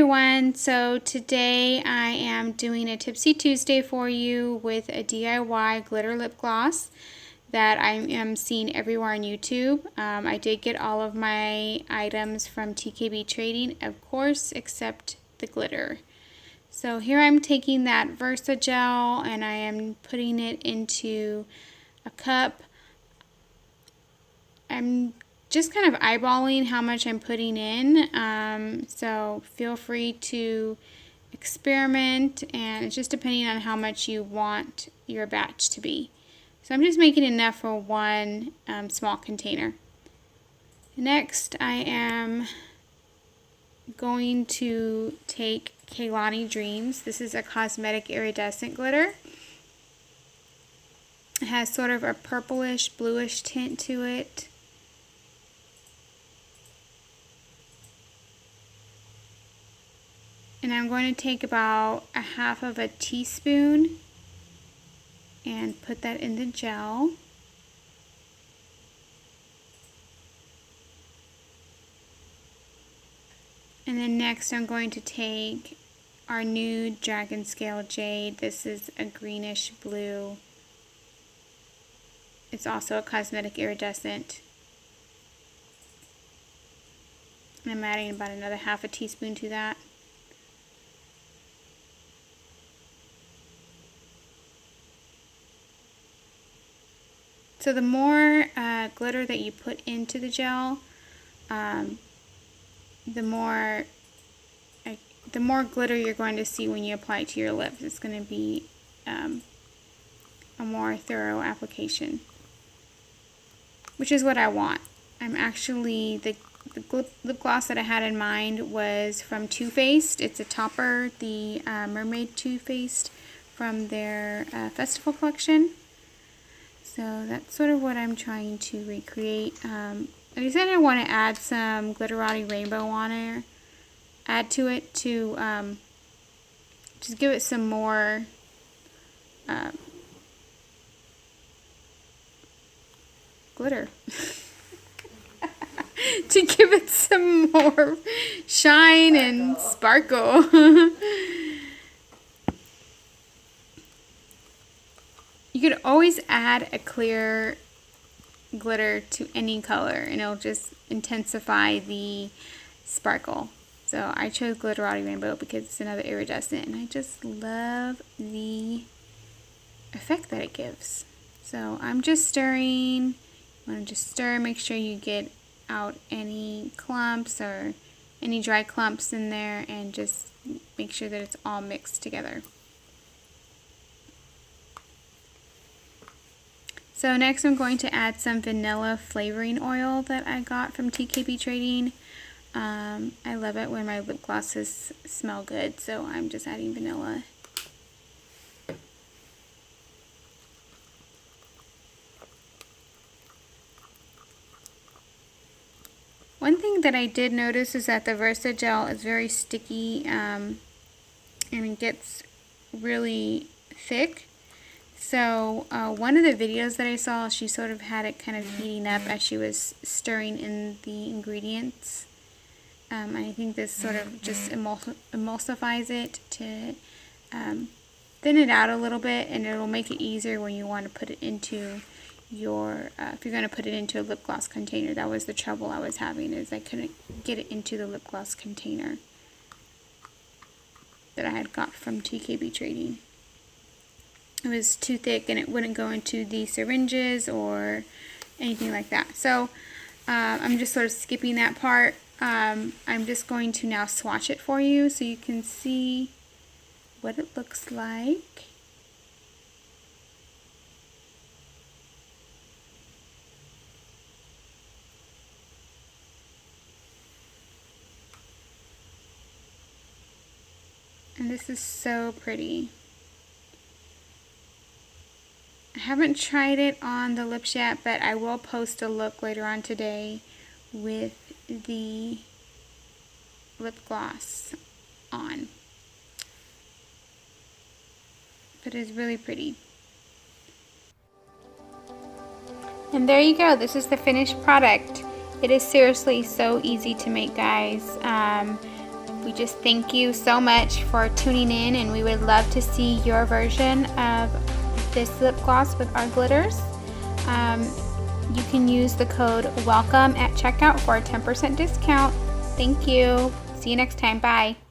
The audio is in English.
everyone, so today I am doing a Tipsy Tuesday for you with a DIY glitter lip gloss that I am seeing everywhere on YouTube. I did get all of my items from TKBTRADING, of course, except the glitter. So here I'm taking that Versa gel and I am putting it into a cup. I'm just kind of eyeballing how much I'm putting in, so feel free to experiment, and it's just depending on how much you want your batch to be. So I'm just making enough for one small container. Next I am going to take Kaelanis Dreams. This is a cosmetic iridescent glitter. It has sort of a purplish bluish tint to it. And I'm going to take about a half of a teaspoon and put that in the gel. And then next I'm going to take our new Dragon Scale Jade. This is a greenish blue. It's also a cosmetic iridescent. And I'm adding about another half a teaspoon to that. So the more glitter that you put into the gel, the more glitter you're going to see when you apply it to your lips. It's going to be a more thorough application, which is what I want. I'm actually, the lip gloss that I had in mind was from Too Faced. It's a topper, the Mermaid Too Faced from their festival collection. So that's sort of what I'm trying to recreate. I decided I want to add some Glitterati Rainbow on there. Add to it to just give it some more glitter. To give it some more shine and sparkle. You could always add a clear glitter to any color and it'll just intensify the sparkle. So I chose Glitterati Rainbow because it's another iridescent and I just love the effect that it gives. So I'm just stirring. You want to just stir, make sure you get out any clumps or any dry clumps in there, and just make sure that it's all mixed together. So next I'm going to add some vanilla flavoring oil that I got from TKBTRADING. I love it when my lip glosses smell good, so I'm just adding vanilla. One thing that I did notice is that the Versa gel is very sticky and it gets really thick. So one of the videos that I saw, she sort of had it kind of heating up as she was stirring in the ingredients. I think this sort of just emulsifies it to thin it out a little bit, and it'll make it easier when you want to put it into your, if you're going to put it into a lip gloss container. That was the trouble I was having, is I couldn't get it into the lip gloss container that I had got from TKBTRADING. It was too thick and it wouldn't go into the syringes or anything like that. So I'm just sort of skipping that part. I'm just going to now swatch it for you so you can see what it looks like. And this is so pretty. I haven't tried it on the lips yet, but I will post a look later on today with the lip gloss on. But it's really pretty. And there you go. This is the finished product. It is seriously so easy to make, guys. We just thank you so much for tuning in, and we would love to see your version of this lip gloss with our glitters. You can use the code WELCOME at checkout for a 10% discount. Thank you. See you next time. Bye.